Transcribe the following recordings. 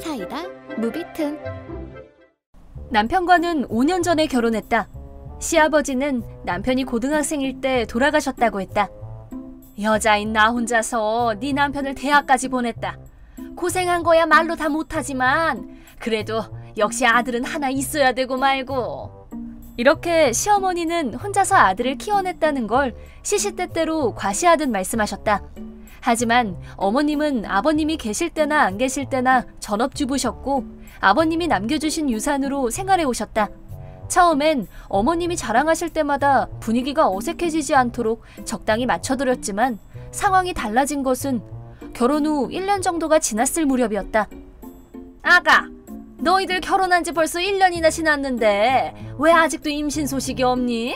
사이다 무비튼. 남편과는 5년 전에 결혼했다. 시아버지는 남편이 고등학생일 때 돌아가셨다고 했다. 여자인 나 혼자서 네 남편을 대학까지 보냈다. 고생한 거야 말로 다 못하지만 그래도 역시 아들은 하나 있어야 되고 말고. 이렇게 시어머니는 혼자서 아들을 키워냈다는 걸 시시때때로 과시하듯 말씀하셨다. 하지만 어머님은 아버님이 계실 때나 안 계실 때나 전업주부셨고 아버님이 남겨주신 유산으로 생활해 오셨다. 처음엔 어머님이 자랑하실 때마다 분위기가 어색해지지 않도록 적당히 맞춰드렸지만 상황이 달라진 것은 결혼 후 1년 정도가 지났을 무렵이었다. 아가, 너희들 결혼한 지 벌써 1년이나 지났는데 왜 아직도 임신 소식이 없니?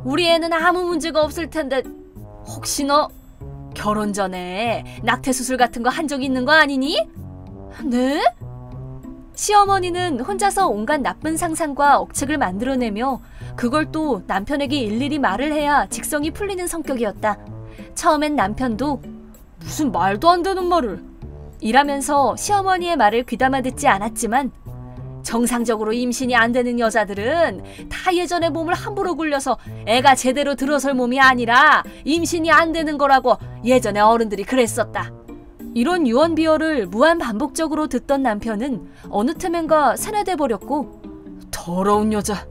우리 애는 아무 문제가 없을 텐데 혹시 너 결혼 전에 낙태수술 같은 거 한 적 있는 거 아니니? 네? 시어머니는 혼자서 온갖 나쁜 상상과 억측을 만들어내며 그걸 또 남편에게 일일이 말을 해야 직성이 풀리는 성격이었다. 처음엔 남편도 무슨 말도 안 되는 말을 이라면서 시어머니의 말을 귀담아 듣지 않았지만 정상적으로 임신이 안 되는 여자들은 다 예전에 몸을 함부로 굴려서 애가 제대로 들어설 몸이 아니라 임신이 안 되는 거라고 예전에 어른들이 그랬었다. 이런 유언비어를 무한 반복적으로 듣던 남편은 어느 틈엔가 세뇌돼 버렸고 더러운 여자.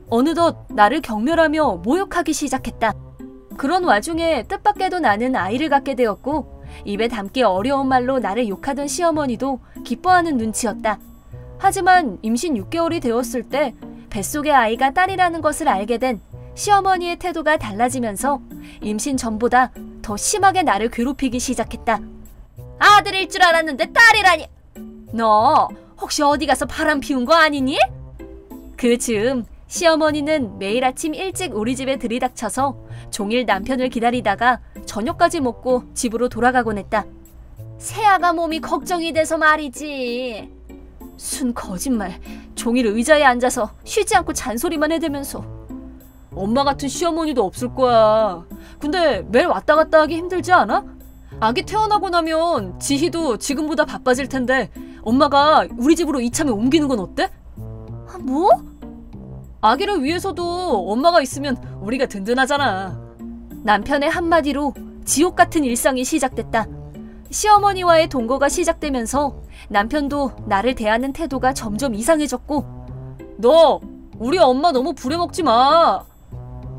어느덧 나를 경멸하며 모욕하기 시작했다. 그런 와중에 뜻밖에도 나는 아이를 갖게 되었고 입에 담기 어려운 말로 나를 욕하던 시어머니도 기뻐하는 눈치였다. 하지만 임신 6개월이 되었을 때 뱃속의 아이가 딸이라는 것을 알게 된 시어머니의 태도가 달라지면서 임신 전보다 더 심하게 나를 괴롭히기 시작했다. 아들일 줄 알았는데 딸이라니. 너 혹시 어디 가서 바람 피운 거 아니니? 그 즈음 시어머니는 매일 아침 일찍 우리 집에 들이닥쳐서 종일 남편을 기다리다가 저녁까지 먹고 집으로 돌아가곤 했다. 새아가 몸이 걱정이 돼서 말이지. 순 거짓말. 종일 의자에 앉아서 쉬지 않고 잔소리만 해대면서. 엄마 같은 시어머니도 없을 거야. 근데 매일 왔다 갔다 하기 힘들지 않아? 아기 태어나고 나면 지희도 지금보다 바빠질 텐데 엄마가 우리 집으로 이참에 옮기는 건 어때? 뭐? 아기를 위해서도 엄마가 있으면 우리가 든든하잖아. 남편의 한마디로 지옥 같은 일상이 시작됐다. 시어머니와의 동거가 시작되면서 남편도 나를 대하는 태도가 점점 이상해졌고 너 우리 엄마 너무 부려먹지 마.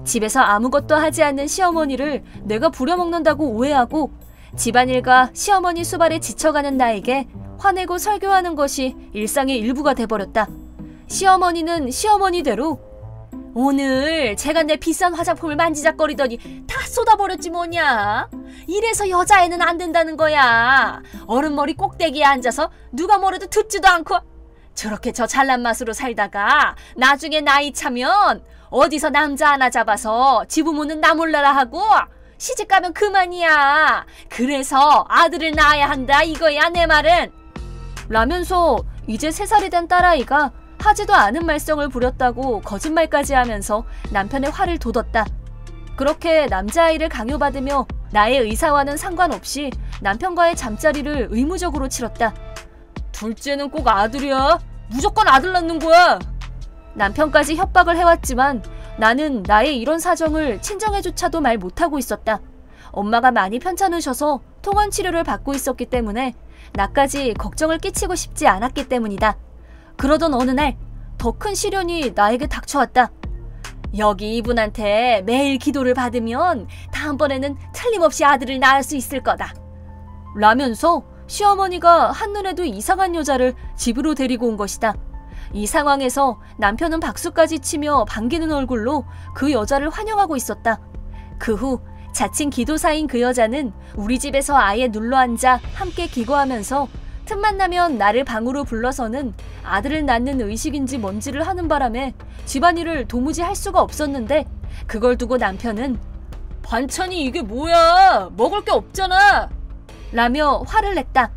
집에서 아무것도 하지 않는 시어머니를 내가 부려먹는다고 오해하고 집안일과 시어머니 수발에 지쳐가는 나에게 화내고 설교하는 것이 일상의 일부가 돼버렸다. 시어머니는 시어머니대로 오늘 제가 내 비싼 화장품을 만지작거리더니 다 쏟아버렸지 뭐냐. 이래서 여자애는 안 된다는 거야. 어른머리 꼭대기에 앉아서 누가 뭐래도 듣지도 않고 저렇게 저 잘난 맛으로 살다가 나중에 나이 차면 어디서 남자 하나 잡아서 지부모는 나 몰라라 하고 시집가면 그만이야. 그래서 아들을 낳아야 한다 이거야 내 말은. 라면서 이제 3살이 된 딸아이가 하지도 않은 말썽을 부렸다고 거짓말까지 하면서 남편의 화를 돋웠다. 그렇게 남자아이를 강요받으며 나의 의사와는 상관없이 남편과의 잠자리를 의무적으로 치렀다. 둘째는 꼭 아들이야. 무조건 아들 낳는 거야. 남편까지 협박을 해왔지만 나는 나의 이런 사정을 친정에조차도 말 못하고 있었다. 엄마가 많이 편찮으셔서 통원 치료를 받고 있었기 때문에 나까지 걱정을 끼치고 싶지 않았기 때문이다. 그러던 어느 날 더 큰 시련이 나에게 닥쳐왔다. 여기 이분한테 매일 기도를 받으면 다음번에는 틀림없이 아들을 낳을 수 있을 거다. 라면서 시어머니가 한눈에도 이상한 여자를 집으로 데리고 온 것이다. 이 상황에서 남편은 박수까지 치며 반기는 얼굴로 그 여자를 환영하고 있었다. 그 후 자칭 기도사인 그 여자는 우리 집에서 아예 눌러앉아 함께 기거하면서 틈만 나면 나를 방으로 불러서는 아들을 낳는 의식인지 뭔지를 하는 바람에 집안일을 도무지 할 수가 없었는데 그걸 두고 남편은 반찬이 이게 뭐야? 먹을 게 없잖아! 라며 화를 냈다.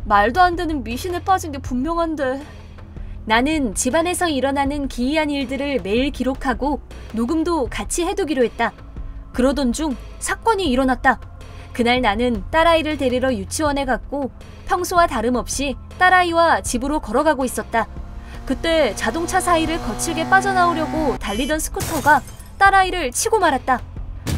말도 안 되는 미신에 빠진 게 분명한데. 나는 집안에서 일어나는 기이한 일들을 매일 기록하고 녹음도 같이 해두기로 했다. 그러던 중 사건이 일어났다. 그날 나는 딸아이를 데리러 유치원에 갔고 평소와 다름없이 딸아이와 집으로 걸어가고 있었다. 그때 자동차 사이를 거칠게 빠져나오려고 달리던 스쿠터가 딸아이를 치고 말았다.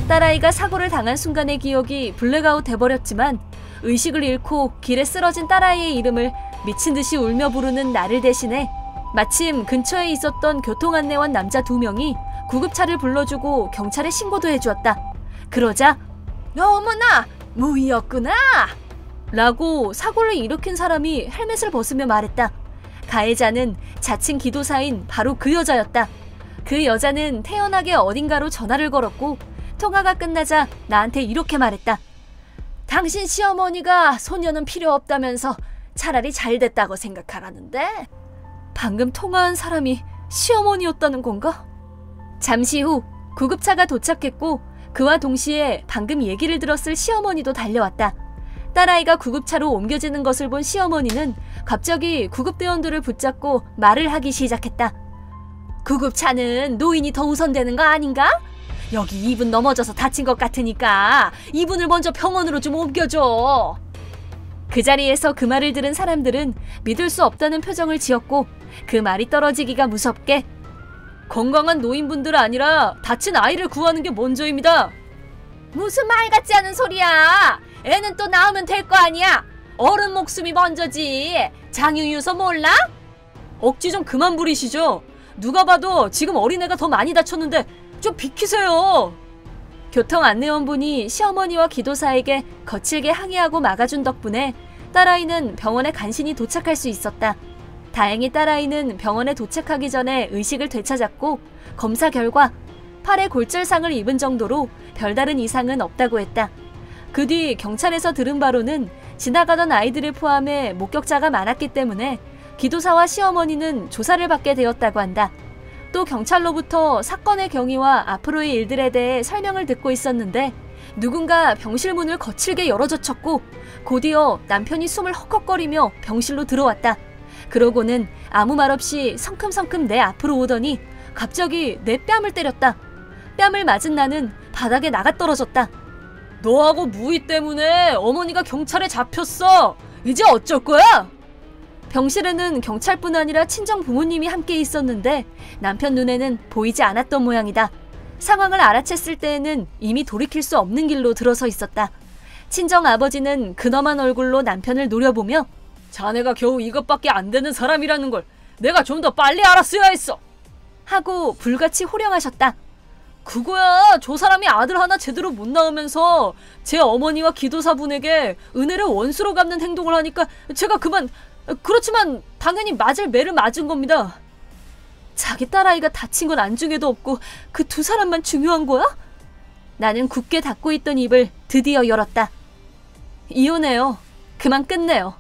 딸아이가 사고를 당한 순간의 기억이 블랙아웃 돼버렸지만 의식을 잃고 길에 쓰러진 딸아이의 이름을 미친 듯이 울며 부르는 나를 대신해 마침 근처에 있었던 교통안내원 남자 2명이 구급차를 불러주고 경찰에 신고도 해주었다. 그러자 어머나 무이였구나 라고 사고를 일으킨 사람이 헬멧을 벗으며 말했다. 가해자는 자칭 기도사인 바로 그 여자였다. 그 여자는 태연하게 어딘가로 전화를 걸었고 통화가 끝나자 나한테 이렇게 말했다. 당신 시어머니가 소녀는 필요 없다면서 차라리 잘 됐다고 생각하라는데? 방금 통화한 사람이 시어머니였다는 건가? 잠시 후 구급차가 도착했고 그와 동시에 방금 얘기를 들었을 시어머니도 달려왔다. 딸아이가 구급차로 옮겨지는 것을 본 시어머니는 갑자기 구급대원들을 붙잡고 말을 하기 시작했다. 구급차는 노인이 더 우선되는 거 아닌가? 여기 이분 넘어져서 다친 것 같으니까 이분을 먼저 병원으로 좀 옮겨줘. 그 자리에서 그 말을 들은 사람들은 믿을 수 없다는 표정을 지었고 그 말이 떨어지기가 무섭게 건강한 노인분들 아니라 다친 아이를 구하는 게 먼저입니다. 무슨 말 같지 않은 소리야. 애는 또 낳으면 될 거 아니야. 어른 목숨이 먼저지. 장유유서 몰라? 억지 좀 그만 부리시죠. 누가 봐도 지금 어린애가 더 많이 다쳤는데 좀 비키세요. 교통안내원분이 시어머니와 기도사에게 거칠게 항의하고 막아준 덕분에 딸아이는 병원에 간신히 도착할 수 있었다. 다행히 딸아이는 병원에 도착하기 전에 의식을 되찾았고 검사 결과 팔에 골절상을 입은 정도로 별다른 이상은 없다고 했다. 그 뒤 경찰에서 들은 바로는 지나가던 아이들을 포함해 목격자가 많았기 때문에 기도사와 시어머니는 조사를 받게 되었다고 한다. 또 경찰로부터 사건의 경위와 앞으로의 일들에 대해 설명을 듣고 있었는데 누군가 병실 문을 거칠게 열어젖혔고 곧이어 남편이 숨을 헉헉거리며 병실로 들어왔다. 그러고는 아무 말 없이 성큼성큼 내 앞으로 오더니 갑자기 내 뺨을 때렸다. 뺨을 맞은 나는 바닥에 나가 떨어졌다. 너하고 무의 때문에 어머니가 경찰에 잡혔어. 이제 어쩔 거야? 병실에는 경찰뿐 아니라 친정 부모님이 함께 있었는데 남편 눈에는 보이지 않았던 모양이다. 상황을 알아챘을 때에는 이미 돌이킬 수 없는 길로 들어서 있었다. 친정 아버지는 근엄한 얼굴로 남편을 노려보며 자네가 겨우 이것밖에 안 되는 사람이라는 걸 내가 좀 더 빨리 알았어야 했어 하고 불같이 호령하셨다. 그거야 저 사람이 아들 하나 제대로 못 낳으면서 제 어머니와 기도사분에게 은혜를 원수로 갚는 행동을 하니까 제가 그렇지만 당연히 맞을 매를 맞은 겁니다. 자기 딸아이가 다친 건 안중에도 없고 그 두 사람만 중요한 거야? 나는 굳게 닫고 있던 입을 드디어 열었다. 이혼해요. 그만 끝내요.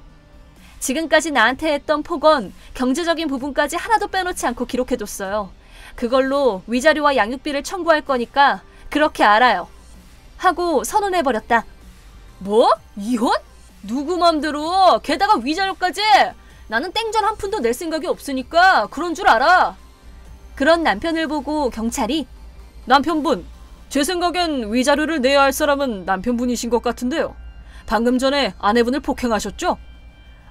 지금까지 나한테 했던 폭언, 경제적인 부분까지 하나도 빼놓지 않고 기록해뒀어요. 그걸로 위자료와 양육비를 청구할 거니까 그렇게 알아요. 하고 선언해버렸다. 뭐? 이혼? 누구 맘대로? 게다가 위자료까지? 나는 땡전 한 푼도 낼 생각이 없으니까 그런 줄 알아. 그런 남편을 보고 경찰이 남편분, 제 생각엔 위자료를 내야 할 사람은 남편분이신 것 같은데요. 방금 전에 아내분을 폭행하셨죠?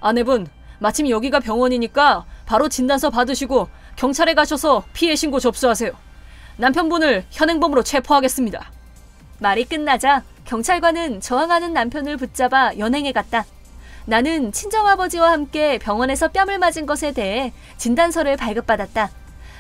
아내분, 마침 여기가 병원이니까 바로 진단서 받으시고 경찰에 가셔서 피해 신고 접수하세요. 남편분을 현행범으로 체포하겠습니다. 말이 끝나자 경찰관은 저항하는 남편을 붙잡아 연행해 갔다. 나는 친정아버지와 함께 병원에서 뺨을 맞은 것에 대해 진단서를 발급받았다.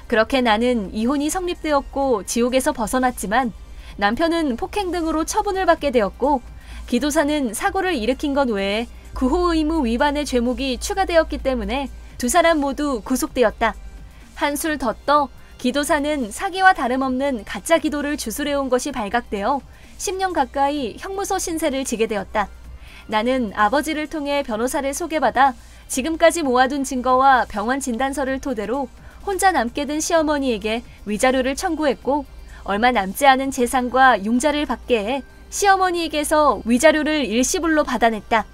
그렇게 나는 이혼이 성립되었고 지옥에서 벗어났지만 남편은 폭행 등으로 처분을 받게 되었고 기도사는 사고를 일으킨 것 외에 구호 의무 위반의 죄목이 추가되었기 때문에 두 사람 모두 구속되었다. 한술 더 떠 기도사는 사기와 다름없는 가짜 기도를 주술해온 것이 발각되어 10년 가까이 형무소 신세를 지게 되었다. 나는 아버지를 통해 변호사를 소개받아 지금까지 모아둔 증거와 병원 진단서를 토대로 혼자 남게 된 시어머니에게 위자료를 청구했고 얼마 남지 않은 재산과 융자를 받게 해 시어머니에게서 위자료를 일시불로 받아냈다.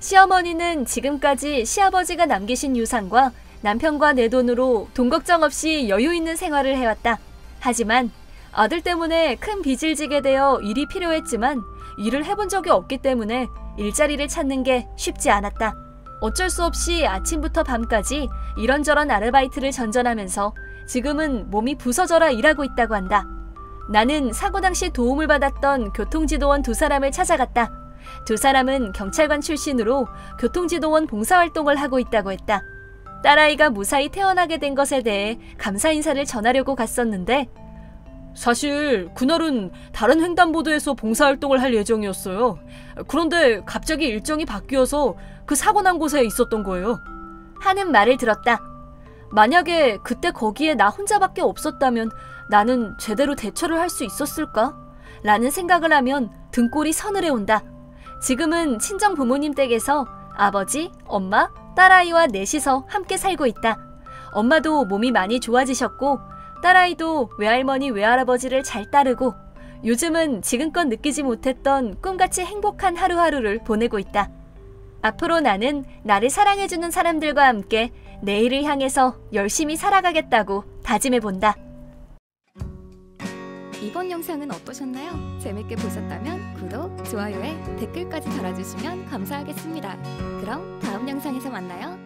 시어머니는 지금까지 시아버지가 남기신 유산과 남편과 내 돈으로 돈 걱정 없이 여유 있는 생활을 해왔다. 하지만 아들 때문에 큰 빚을 지게 되어 일이 필요했지만 일을 해본 적이 없기 때문에 일자리를 찾는 게 쉽지 않았다. 어쩔 수 없이 아침부터 밤까지 이런저런 아르바이트를 전전하면서 지금은 몸이 부서져라 일하고 있다고 한다. 나는 사고 당시 도움을 받았던 교통지도원 두 사람을 찾아갔다. 두 사람은 경찰관 출신으로 교통지도원 봉사활동을 하고 있다고 했다. 딸아이가 무사히 태어나게 된 것에 대해 감사 인사를 전하려고 갔었는데 사실 그날은 다른 횡단보도에서 봉사활동을 할 예정이었어요. 그런데 갑자기 일정이 바뀌어서 그 사고 난 곳에 있었던 거예요. 하는 말을 들었다. 만약에 그때 거기에 나 혼자밖에 없었다면 나는 제대로 대처를 할 수 있었을까? 라는 생각을 하면 등골이 서늘해 온다. 지금은 친정 부모님 댁에서 아버지, 엄마, 딸아이와 넷이서 함께 살고 있다. 엄마도 몸이 많이 좋아지셨고 딸아이도 외할머니, 외할아버지를 잘 따르고 요즘은 지금껏 느끼지 못했던 꿈같이 행복한 하루하루를 보내고 있다. 앞으로 나는 나를 사랑해주는 사람들과 함께 내일을 향해서 열심히 살아가겠다고 다짐해본다. 이번 영상은 어떠셨나요? 재밌게 보셨다면 구독, 좋아요에 댓글까지 달아주시면 감사하겠습니다. 그럼 다음 영상에서 만나요.